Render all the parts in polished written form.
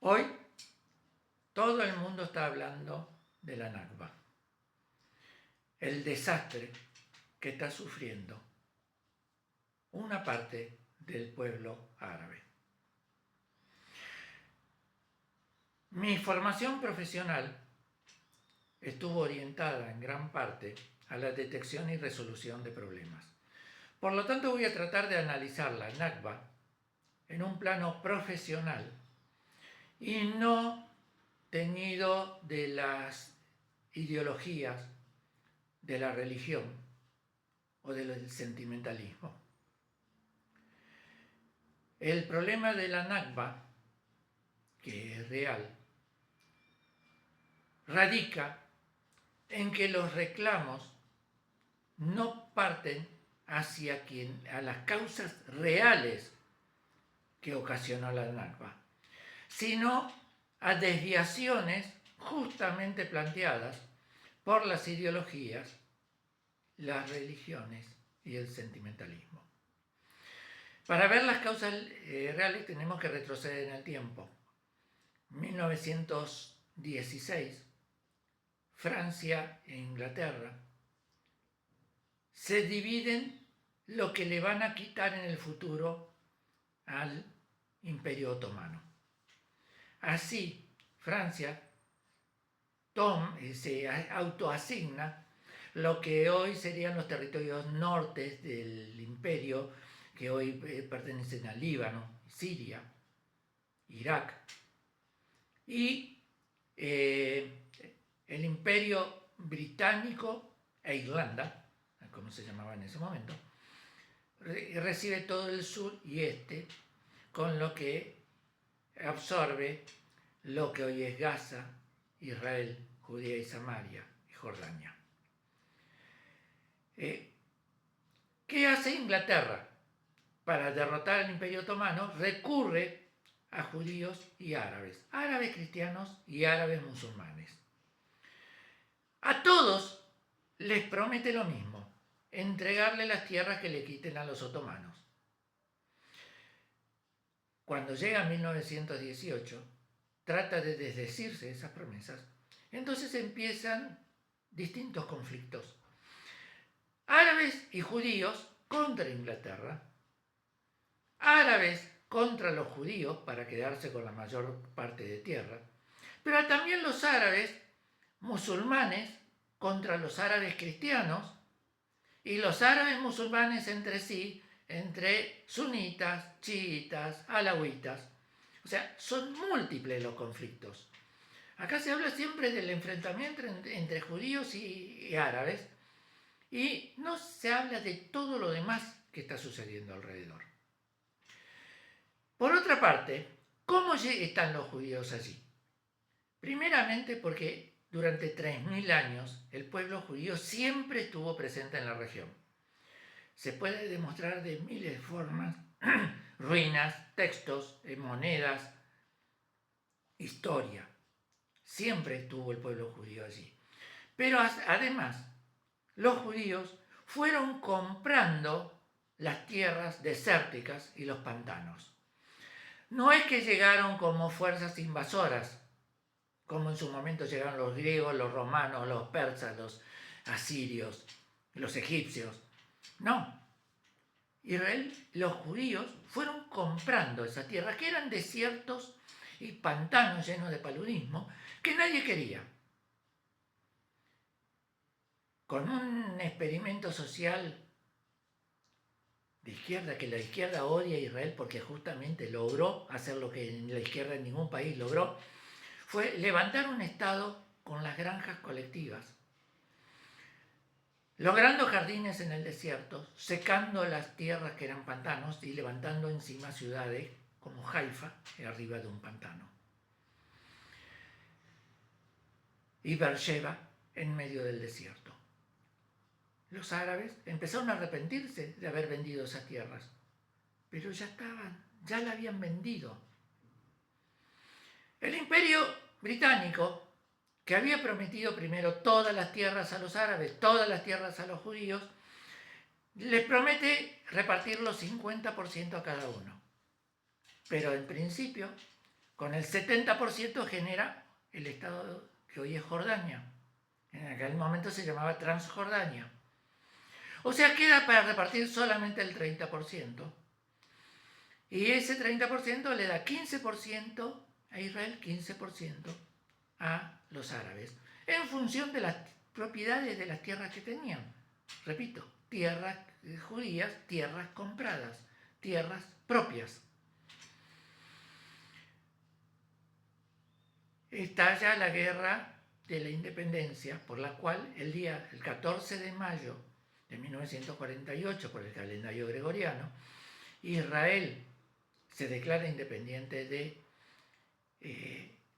Hoy todo el mundo está hablando de la Nakba, el desastre que está sufriendo una parte del pueblo árabe. Mi formación profesional estuvo orientada en gran parte a la detección y resolución de problemas. Por lo tanto, voy a tratar de analizar la Nakba en un plano profesional y no teñido de las ideologías de la religión o del sentimentalismo. El problema de la Nakba, que es real, radica en que los reclamos no parten hacia a las causas reales que ocasionó la Nakba, sino a desviaciones justamente planteadas por las ideologías, las religiones y el sentimentalismo. Para ver las causas reales tenemos que retroceder en el tiempo. 1916, Francia e Inglaterra se dividen lo que le van a quitar en el futuro al Imperio Otomano. Así, Francia se autoasigna lo que hoy serían los territorios nortes del imperio, que hoy pertenecen a Líbano, Siria, Irak, y el imperio británico e Irlanda, como se llamaba en ese momento, recibe todo el sur y este, con lo que absorbe lo que hoy es Gaza, Israel, Judea y Samaria y Jordania. ¿Qué hace Inglaterra? Para derrotar al Imperio Otomano recurre a judíos y árabes cristianos y árabes musulmanes. A todos les promete lo mismo, entregarle las tierras que le quiten a los otomanos. Cuando llega 1918, trata de desdecirse de esas promesas, entonces empiezan distintos conflictos. Árabes y judíos contra Inglaterra, árabes contra los judíos para quedarse con la mayor parte de tierra, pero también los árabes musulmanes contra los árabes cristianos y los árabes musulmanes entre sí, entre sunitas, chiitas, alawitas. O sea, son múltiples los conflictos. Acá se habla siempre del enfrentamiento entre judíos y árabes y no se habla de todo lo demás que está sucediendo alrededor. Por otra parte, ¿cómo están los judíos allí? Primeramente porque durante 3000 años el pueblo judío siempre estuvo presente en la región. Se puede demostrar de miles de formas, ruinas, textos, monedas, historia. Siempre estuvo el pueblo judío allí. Pero además, los judíos fueron comprando las tierras desérticas y los pantanos. No es que llegaron como fuerzas invasoras, como en su momento llegaron los griegos, los romanos, los persas, los asirios, los egipcios. No. Israel, los judíos fueron comprando esas tierras que eran desiertos y pantanos llenos de paludismo que nadie quería. Con un experimento social de izquierda, que la izquierda odia a Israel porque justamente logró hacer lo que la izquierda en ningún país logró, fue levantar un Estado con las granjas colectivas, logrando jardines en el desierto, secando las tierras que eran pantanos y levantando encima ciudades como Haifa, arriba de un pantano, y Beersheba en medio del desierto. Los árabes empezaron a arrepentirse de haber vendido esas tierras, pero ya la habían vendido. El Imperio Británico, que había prometido primero todas las tierras a los árabes, todas las tierras a los judíos, les promete repartir los 50% a cada uno. Pero en principio, con el 70% genera el estado que hoy es Jordania. En aquel momento se llamaba Transjordania. O sea, queda para repartir solamente el 30%. Y ese 30% le da 15% a Israel, 15% a los árabes, en función de las propiedades de las tierras que tenían. Repito, tierras judías, tierras compradas, tierras propias. Estalla la guerra de la independencia, por la cual el 14 de mayo de 1948, por el calendario gregoriano, Israel se declara independiente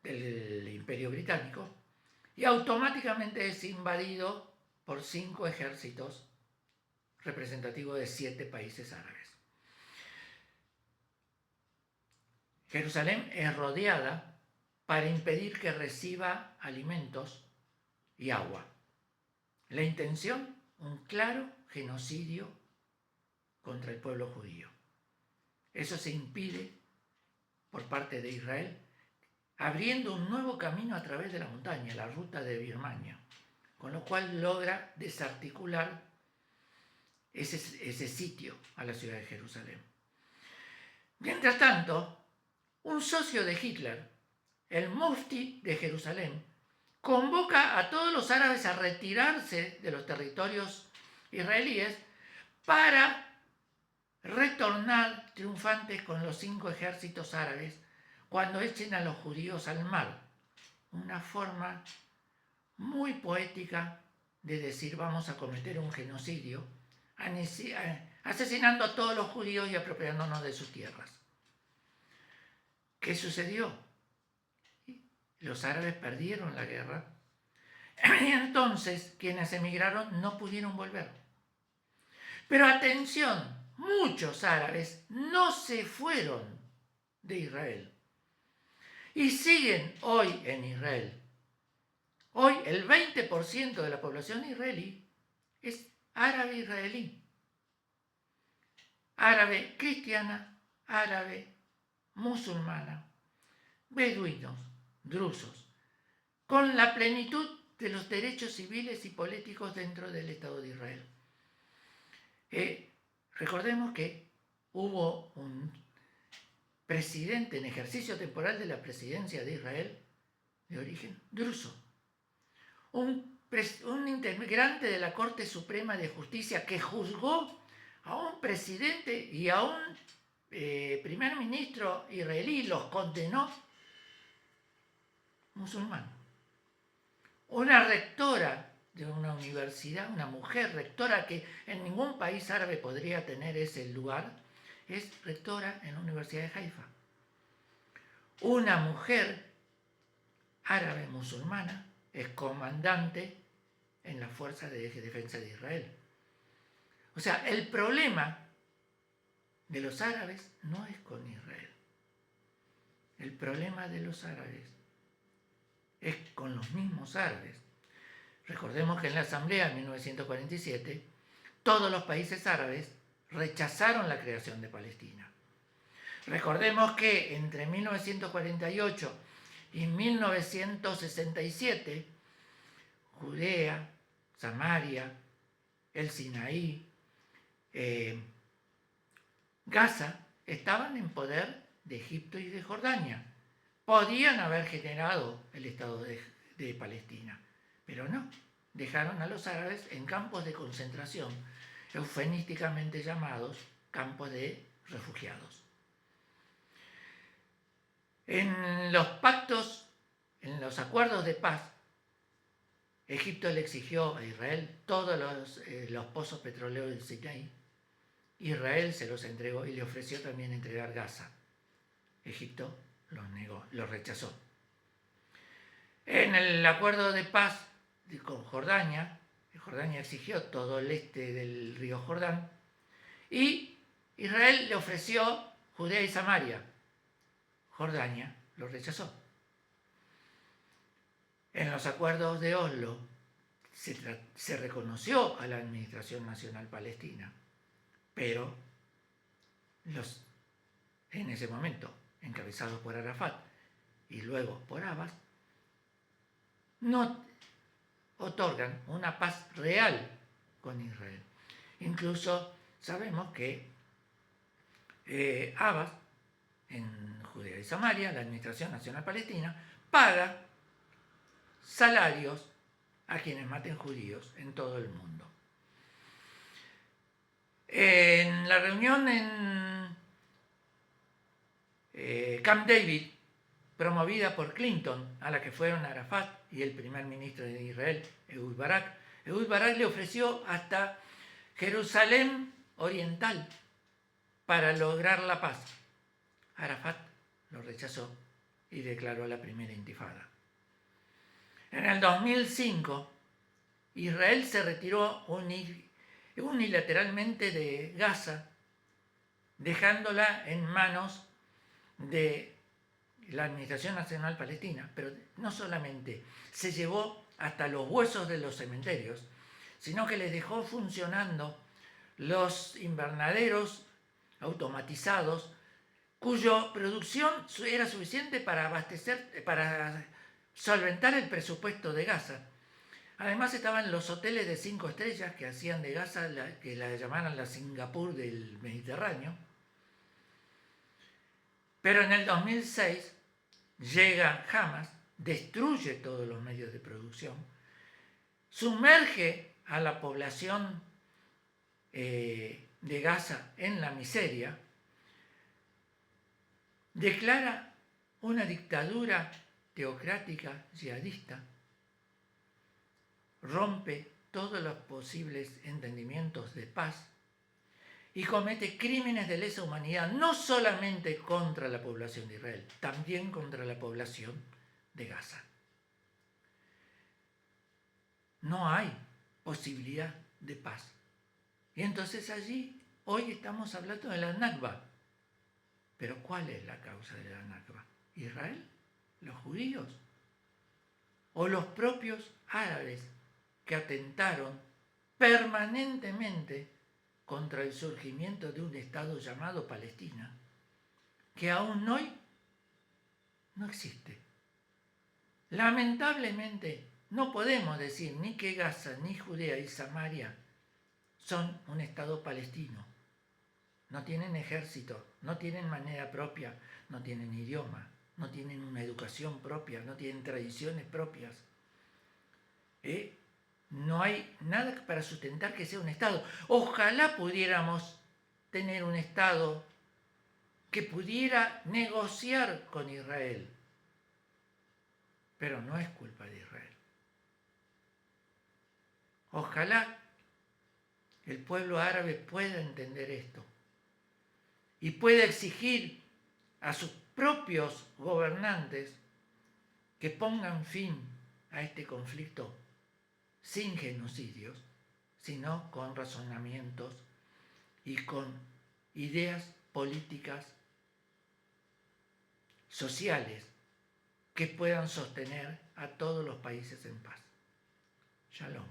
del Imperio Británico y automáticamente es invadido por 5 ejércitos representativos de 7 países árabes. Jerusalén es rodeada para impedir que reciba alimentos y agua. La intención, un claro genocidio contra el pueblo judío. Eso se impide por parte de Israel, abriendo un nuevo camino a través de la montaña, la ruta de Birmania, con lo cual logra desarticular ese sitio a la ciudad de Jerusalén. Mientras tanto, un socio de Hitler, el mufti de Jerusalén, convoca a todos los árabes a retirarse de los territorios israelíes para retornar triunfantes con los 5 ejércitos árabes cuando echen a los judíos al mar. Una forma muy poética de decir vamos a cometer un genocidio, asesinando a todos los judíos y apropiándonos de sus tierras. ¿Qué sucedió? Los árabes perdieron la guerra y entonces quienes emigraron no pudieron volver. Pero atención, muchos árabes no se fueron de Israel y siguen hoy en Israel. Hoy el 20% de la población israelí es árabe israelí. Árabe cristiana, árabe musulmana, beduinos, drusos, con la plenitud de los derechos civiles y políticos dentro del Estado de Israel. Recordemos que hubo un presidente en ejercicio temporal de la presidencia de Israel de origen druso, un integrante de la Corte Suprema de Justicia que juzgó a un presidente y a un primer ministro israelí, los condenó, musulmán. Una rectora de una universidad, una mujer rectora que en ningún país árabe podría tener ese lugar, es rectora en la Universidad de Haifa. Una mujer árabe musulmana es comandante en la Fuerza de Defensa de Israel. O sea, el problema de los árabes no es con Israel. El problema de los árabes es con los mismos árabes. Recordemos que en la Asamblea de 1947 todos los países árabes rechazaron la creación de Palestina. Recordemos que entre 1948 y 1967 Judea, Samaria, el Sinaí, Gaza estaban en poder de Egipto y de Jordania. Podían haber generado el Estado de Palestina, pero no. Dejaron a los árabes en campos de concentración, eufemísticamente llamados campos de refugiados. En los pactos, en los acuerdos de paz, Egipto le exigió a Israel todos los pozos petroleros del Sinaí. Israel se los entregó y le ofreció también entregar Gaza. Egipto los negó, los rechazó. En el acuerdo de paz con Jordania, Jordania exigió todo el este del río Jordán y Israel le ofreció Judea y Samaria. Jordania lo rechazó. En los acuerdos de Oslo se reconoció a la Administración Nacional Palestina, pero en ese momento, encabezados por Arafat, y luego por Abbas, no otorgan una paz real con Israel. Incluso sabemos que Abbas, en Judea y Samaria, la Administración Nacional Palestina, paga salarios a quienes maten judíos en todo el mundo. En la reunión en Camp David, promovida por Clinton, a la que fueron Arafat y el primer ministro de Israel, Ehud Barak le ofreció hasta Jerusalén Oriental para lograr la paz. Arafat lo rechazó y declaró la primera intifada. En el 2005, Israel se retiró unilateralmente de Gaza, dejándola en manos de la Administración Nacional Palestina, pero no solamente se llevó hasta los huesos de los cementerios, sino que les dejó funcionando los invernaderos automatizados, cuya producción era suficiente para solventar el presupuesto de Gaza. Además estaban los hoteles de 5 estrellas que hacían de Gaza, que la llamaban la Singapur del Mediterráneo. Pero en el 2006 llega Hamas, destruye todos los medios de producción, sumerge a la población de Gaza en la miseria, declara una dictadura teocrática yihadista, rompe todos los posibles entendimientos de paz y comete crímenes de lesa humanidad, no solamente contra la población de Israel, también contra la población de Gaza. No hay posibilidad de paz. Y entonces allí, hoy estamos hablando de la Nakba. Pero ¿cuál es la causa de la Nakba? ¿Israel? ¿Los judíos? ¿O los propios árabes que atentaron permanentemente contra el surgimiento de un Estado llamado Palestina, que aún hoy no existe? Lamentablemente, no podemos decir ni que Gaza, ni Judea y Samaria son un Estado palestino. No tienen ejército, no tienen manera propia, no tienen idioma, no tienen una educación propia, no tienen tradiciones propias. No hay nada para sustentar que sea un Estado. Ojalá pudiéramos tener un Estado que pudiera negociar con Israel, pero no es culpa de Israel. Ojalá el pueblo árabe pueda entender esto y pueda exigir a sus propios gobernantes que pongan fin a este conflicto sin genocidios, sino con razonamientos y con ideas políticas, sociales, que puedan sostener a todos los países en paz. Shalom,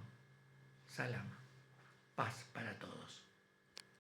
salam, paz para todos.